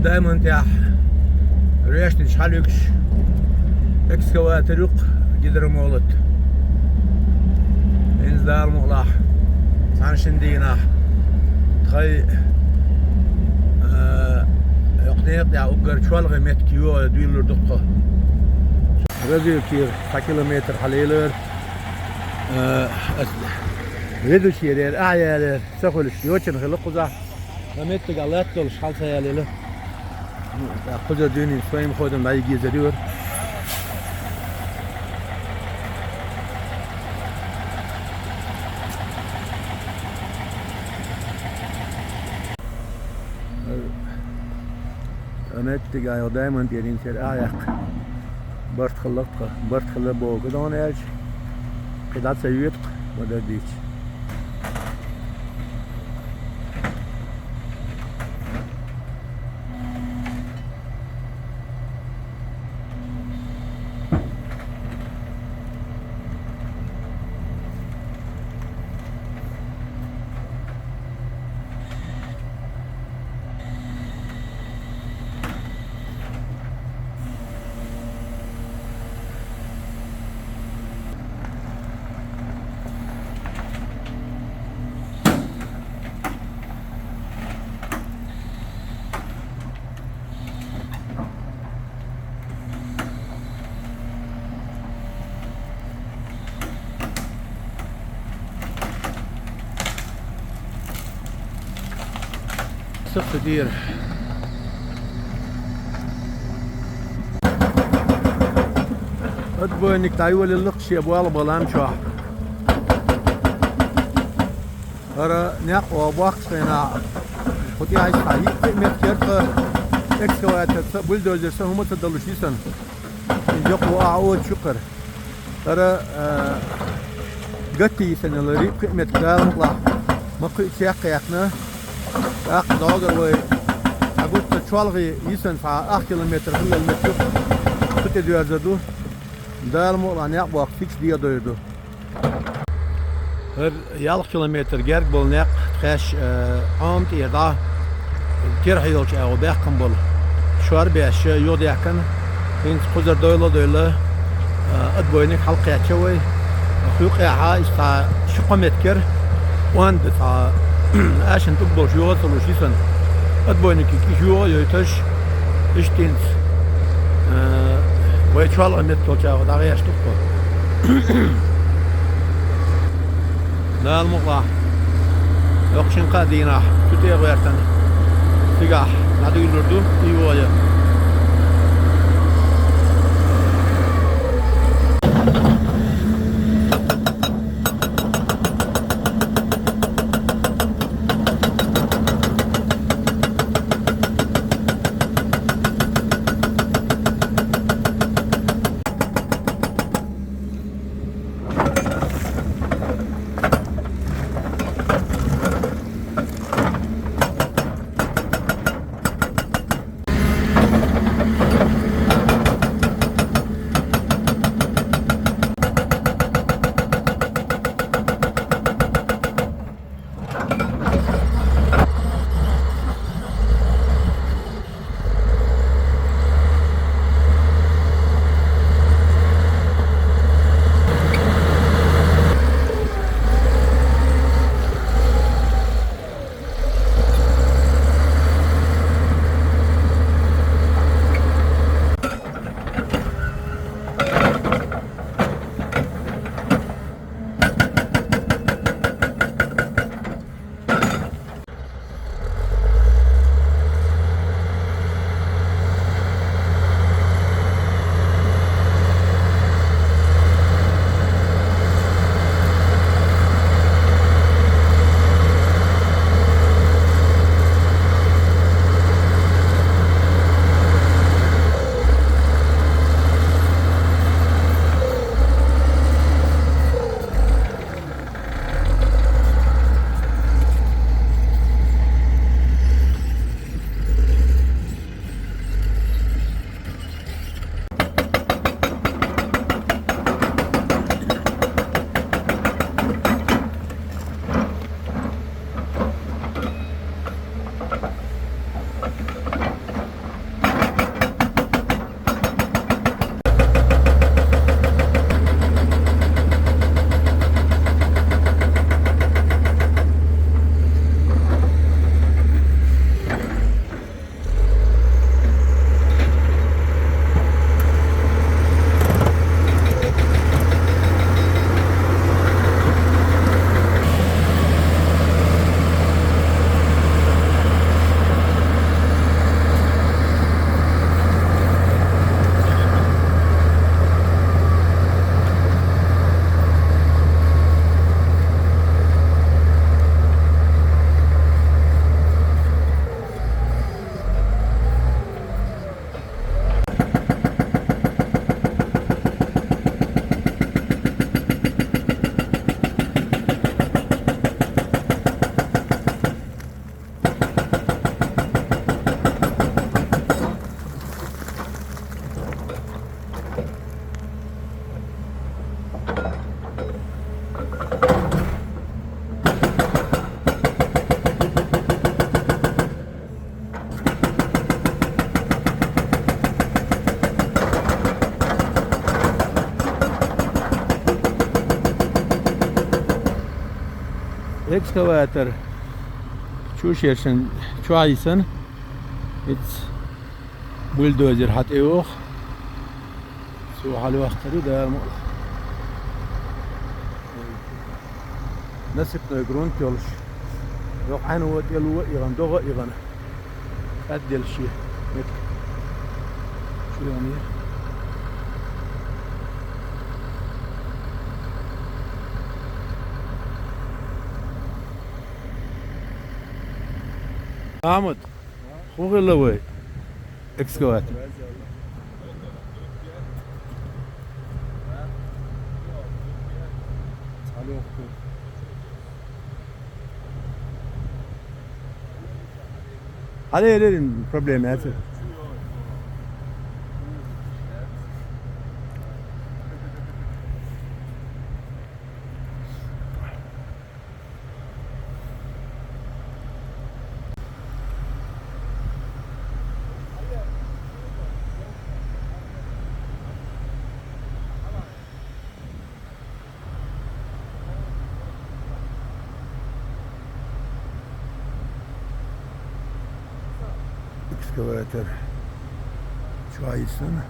دائما تاع ريشت شحالكش اكسكواتر قدر مولد انزدار مغلاح سانشندينا تخي يقنيق يا أقر شوالغ مت كيو دويلر دقة رجل كير 5 كيلومتر حليلر ريدو شيرير أعيالر سخول شيوتشن خلقو زح رميت قالت له شحال سيالله خذ دوني فاهم خودم باي جيزدور رميت قايو دائما ديرين سير أعيق برت خلقت برت خلبو قدون ايش قدات سيوتق ولا ديش صف دير أدبو إنك تعيول اللقش يبوال بلام شاح أرى نقوى بوقت هنا خطي عايز حقيقة متكرت اكسواتر بولدوزر سهم تدلوشي سن يقوى أعود شكر أرى قتي سن الريب متكرر مطلع مقي شاق يقنا أخ داغر وي أقول تشوالغي يسن فا 8 كيلومتر هلا المتر كنت دوازدو دار مولان يقبق فيكس ديا دويدو هر يال كيلومتر جرق بولناق خاش عامت يدا كير هيلش أو بيحكم بول شوار بيش يود يحكن إن خزر دويلا أدبوينك حلقة شوي خيوق يحا إستا شقمت كير وان بتا عشان تقدر شو تصلوا شيء سن أتبوني كي شو يتش إشتينز ويتشال أمد توجه وداعي أشتوكو لا المقطع يقشن قادينا تطير ويرتن تجاه نادي الردو يواجه excavator شو شيرشن شو عايزن it's bulldozer hat auch so hallo achteri da nasip no grunt yolş yok aynı o yolu iran doğa iran addel şey شو يعني Ahmet, hoe willen we? Excavator. Hadi problem ya. Excavator شو عايزين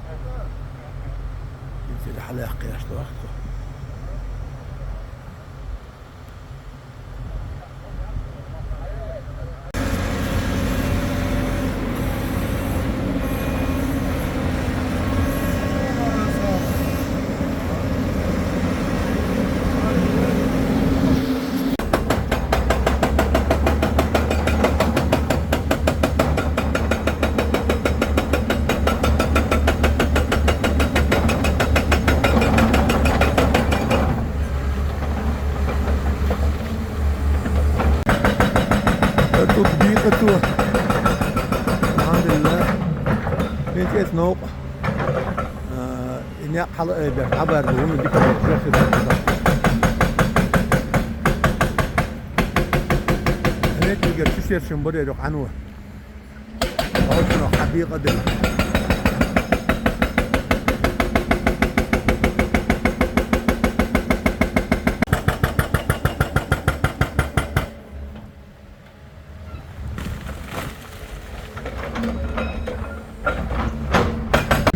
ينزل حلاق قياس وقته كبيرة الحمد لله بنت اسمه إني حلقة عبر وهم ديك هناك تلقى تشير شنبري يروح عنوه أو شنو حقيقة دل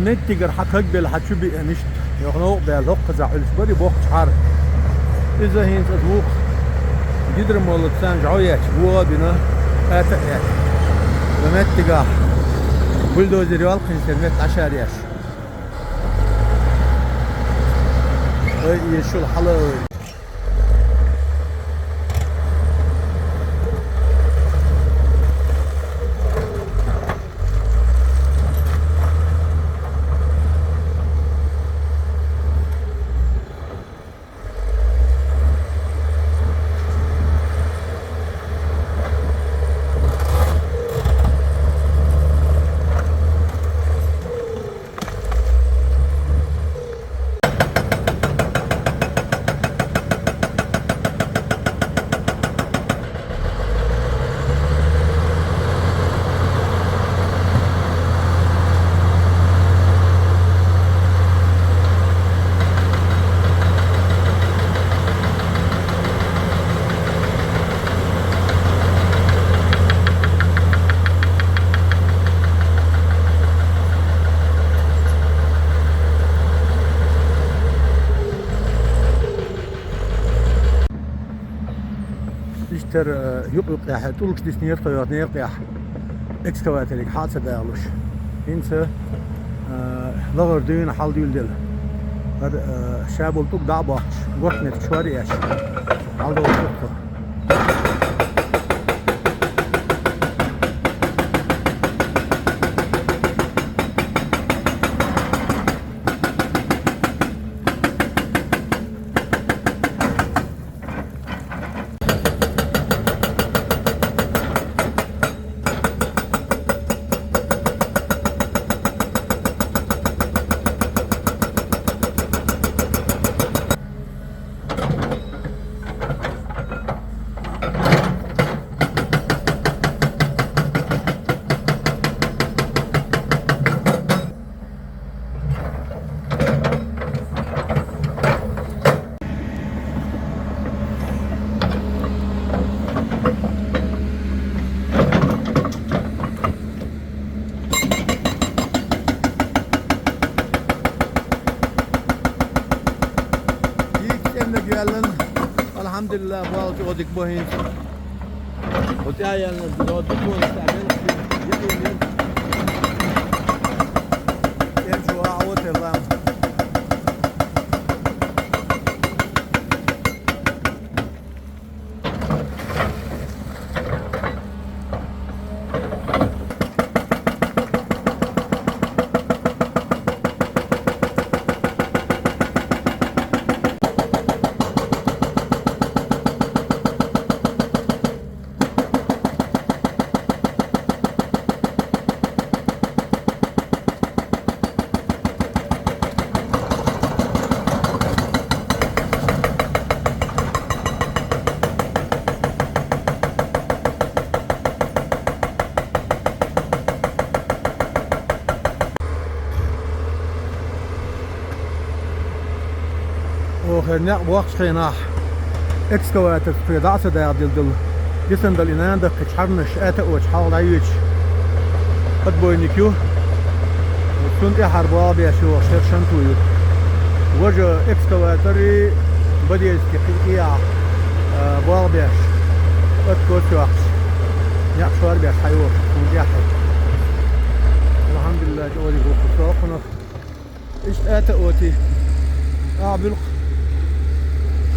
نتيجر حتقبل حتشوفي نشت يغنو بالهق زعل شبري بوق شعر إذا هين تذوق جدر مولد سان جعوية شبوغا بنا آتأ ومت تجاه بلدوزر يالقي سنة 10 ياش يشو الحلو İşte yok ya tuluk disney koyuyor ne ya ekskavatörik hatsa dağılış inse lağır düğün hal değil del var şabul tuk dağ bahç gortnet şuarı yaş aldı oturdu لله بالك وديك بوهين وتعيا الناس وديك بوهين تعمل يمشوا عوت الله وخيرنا وقت خيناح اكسكواتر في دعس دا دل جسم دلينان دك تشحرنا شئات وتشحال عيش قد بوينيكيو كنت حربا بيشو شير شنتويو وجه اكسكواتري بدي استحقيقيا بوال بيش قد كوتي وقت يقشوار بيش حيوش كنت يحي الحمد لله جوالي بوخصوق ونف اشتات اوتي اعبلق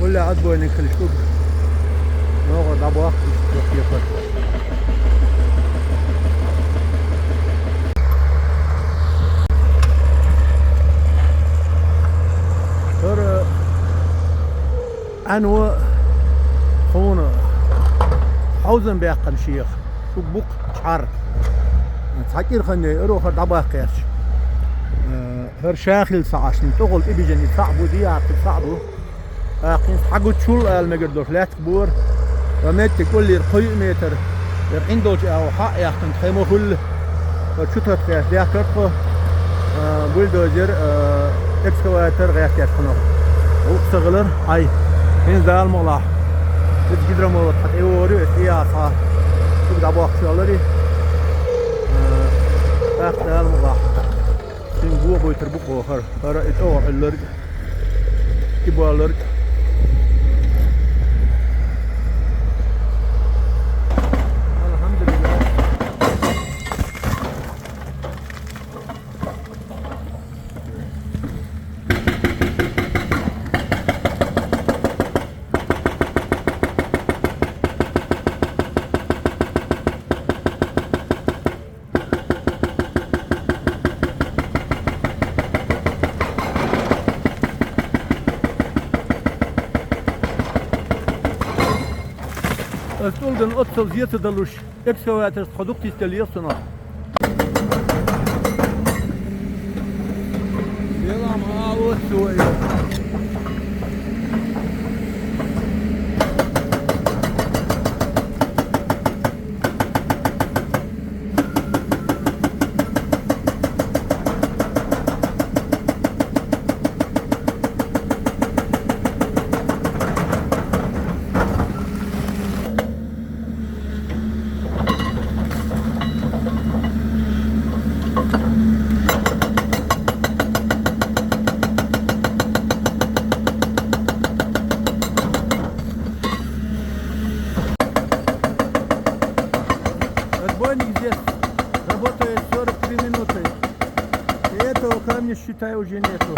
ولا عدبو انك الشوب نوغد عبواق يقفل هر انو خون حوزن بيقن شيخ شبوك شعر تحكير خني اروح عبواق ياش هر شاخل سعشن تغل ابيجن يصعبو ديار تصعبو قيس حقو تشول المقدر لا تبور ومت كل يرقي متر عندوش او حق يختن خيمو كل وشطت فيه ده كرفو بولدوزر اكسكواتر غير كيفنو وصغلر اي هين دال مولا تجدر مولا حتى يوري سياسه تبدا بوقتلري دال مولا سين بو بو تربو اخر ترى اتور اللر كيبولر Stolden otsel zjete dalush excavator produkt installiert Selam ha o Работает 43 минуты. И этого камня, считай, уже нету.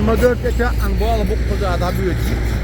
24 ete an bu alı bu kuzu da büyüdü.